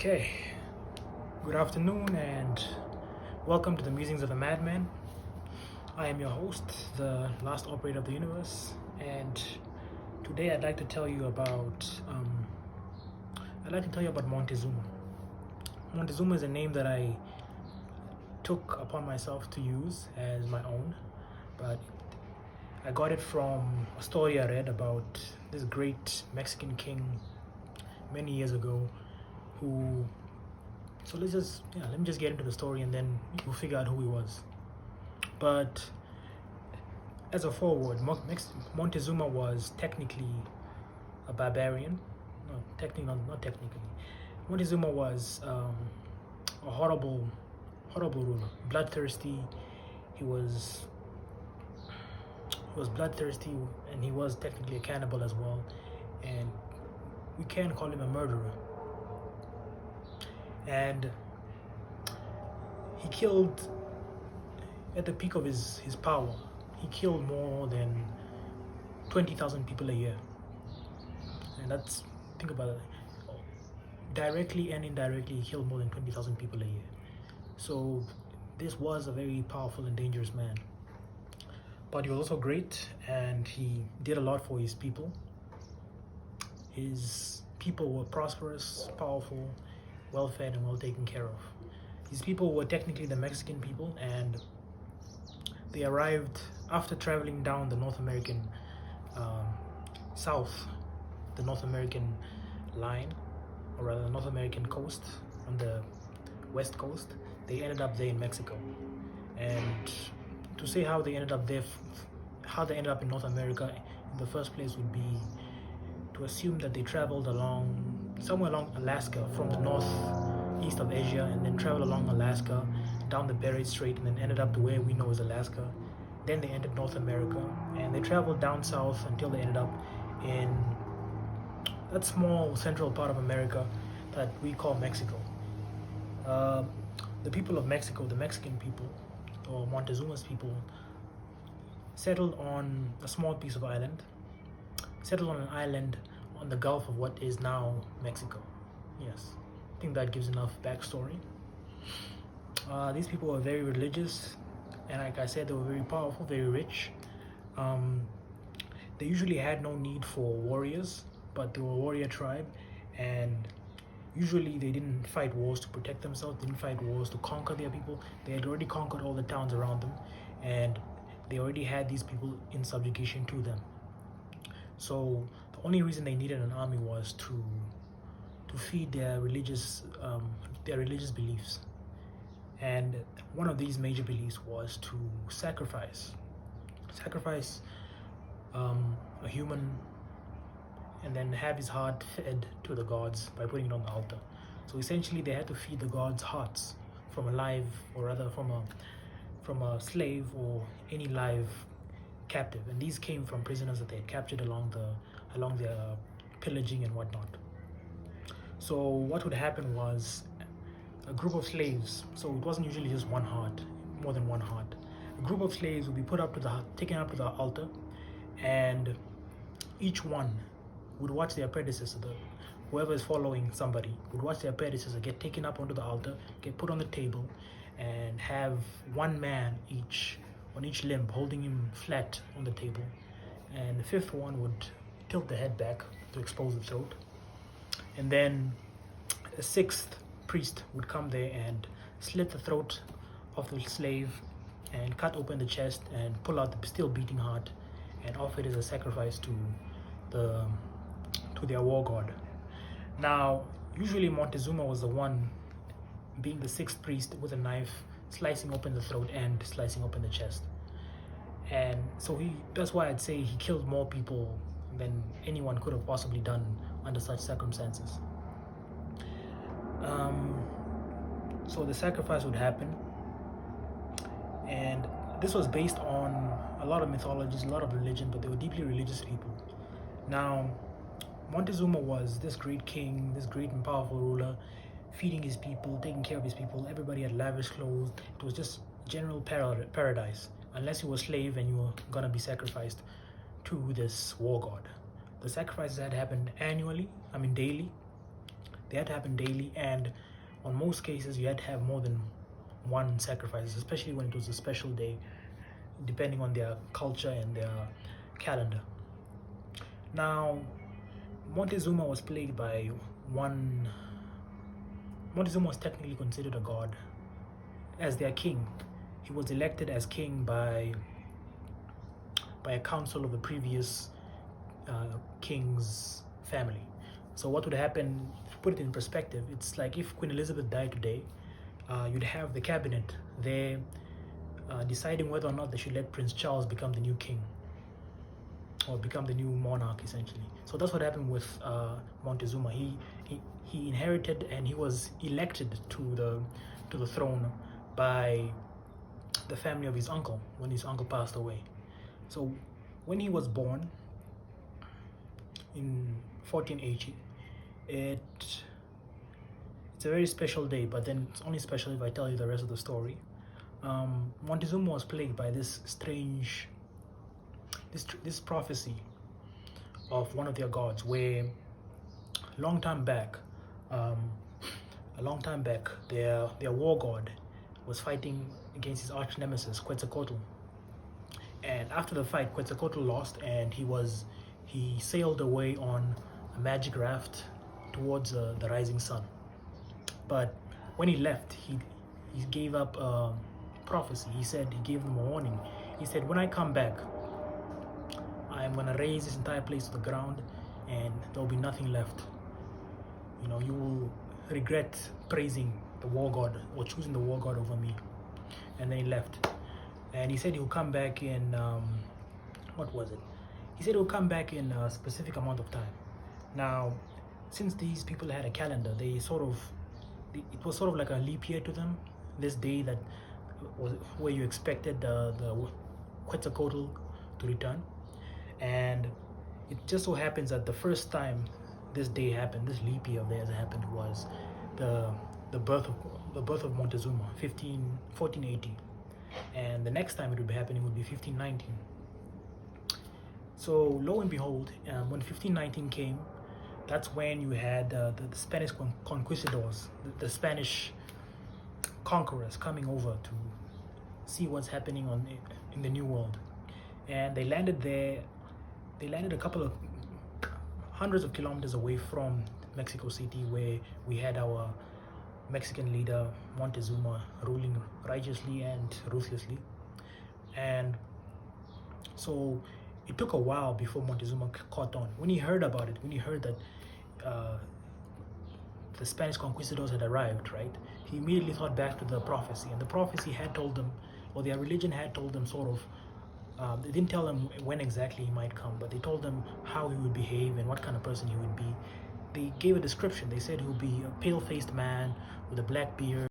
Okay, good afternoon and welcome to the Musings of a Madman. I am your host, the last operator of the universe, and today I'd like to tell you about Montezuma. Montezuma is a name that I took upon myself to use as my own, but I got it from a story I read about this great Mexican king many years ago who let me just get into the story and then you'll figure out who he was. But as a forward, Montezuma was technically a barbarian. Not technically. Montezuma was a horrible ruler, bloodthirsty. He was bloodthirsty, and he was technically a cannibal as well. And we can call him a murderer. And he killed, at the peak of his power, he killed more than 20,000 people a year. And think about it, directly and indirectly he killed more than 20,000 people a year. So this was a very powerful and dangerous man. But he was also great, and he did a lot for his people. His people were prosperous, powerful, well-fed, and well taken care of. These people were technically the Mexican people, and they arrived after traveling down the North American the North American line, or rather the North American coast on the west coast. They ended up there in Mexico. And to say how they ended up there, how they ended up in North America in the first place would be to assume that they traveled somewhere along Alaska from the northeast of Asia, and then traveled along Alaska down the Bering Strait, and then ended up to where we know as Alaska. Then they entered North America, and they traveled down south until they ended up in that small central part of America that we call Mexico. The people of Mexico, the Mexican people, or Montezuma's people, settled on a small piece of island, settled on an island on the Gulf of what is now Mexico. Yes, I think that gives enough backstory. These people were very religious, and like I said, they were very powerful, very rich. They usually had no need for warriors, but they were a warrior tribe, and usually they didn't fight wars to protect themselves, didn't fight wars to conquer their people. They had already conquered all the towns around them, and they already had these people in subjugation to them. So the only reason they needed an army was to feed their religious beliefs. And one of these major beliefs was to sacrifice a human, and then have his heart fed to the gods by putting it on the altar. So essentially they had to feed the gods' hearts from a slave or any live captive, and these came from prisoners that they had captured along their pillaging and whatnot. So what would happen was a group of slaves, so it wasn't usually just one heart, more than one heart. A group of slaves would be taken up to the altar, and each one would watch their predecessor, whoever is following somebody, would watch their predecessor get taken up onto the altar, get put on the table, and have one man on each limb holding him flat on the table. And the fifth one would tilt the head back to expose the throat. And then a sixth priest would come there and slit the throat of the slave and cut open the chest and pull out the still beating heart and offer it as a sacrifice to their war god. Now, usually Montezuma was the one being the sixth priest with a knife, slicing open the throat and slicing open the chest. And so that's why I'd say he killed more people than anyone could have possibly done under such circumstances. So the sacrifice would happen, and this was based on a lot of mythologies, a lot of religion, but they were deeply religious people. Now, Montezuma was this great king, this great and powerful ruler, feeding his people, taking care of his people. Everybody had lavish clothes. It was just general paradise, unless you were a slave and you were gonna be sacrificed to this war god. The sacrifices had happened daily, They had to happen daily, and on most cases, you had to have more than one sacrifice, especially when it was a special day, depending on their culture and their calendar. Now, Montezuma was plagued by one. Montezuma was technically considered a god as their king. He was elected as king by a council of the previous king's family. So what would happen, if you put it in perspective, it's like if Queen Elizabeth died today, you'd have the cabinet there deciding whether or not they should let Prince Charles become the new king or become the new monarch, essentially. So that's what happened with Montezuma. He inherited and he was elected to the throne by the family of his uncle when his uncle passed away. So when he was born in 1480, it's a very special day, but then it's only special if I tell you the rest of the story. Montezuma was plagued by this strange, this prophecy of one of their gods, where a long time back, their war god was fighting against his arch nemesis Quetzalcoatl. And after the fight, Quetzalcoatl lost, and he sailed away on a magic raft towards the rising sun. But when he left, he gave up prophecy. He gave them a warning. He said, when I come back, I'm gonna raise this entire place to the ground, and there'll be nothing left. You will regret praising the war god or choosing the war god over me. And then he left. And he said he'll come back in, what was it? He said he'll come back in a specific amount of time. Now, since these people had a calendar, it was sort of like a leap year to them. This day that was where you expected the Quetzalcoatl to return. And it just so happens that the first time this day happened, this leap year of theirs happened, was the birth of Montezuma, 1480. And the next time it would be happening would be 1519. So lo and behold, when 1519 came, that's when you had the Spanish conquistadors, the Spanish conquerors coming over to see what's happening in the New World. And they landed there. They landed a couple of hundreds of kilometers away from Mexico City, where we had our Mexican leader Montezuma ruling righteously and ruthlessly. And so it took a while before Montezuma caught on. When he heard about it, when he heard that the Spanish conquistadors had arrived, right, he immediately thought back to the prophecy. And the prophecy had told them, or their religion had told them sort of, they didn't tell them when exactly he might come, but they told them how he would behave and what kind of person he would be. They gave a description. They said he would be a pale-faced man with a black beard,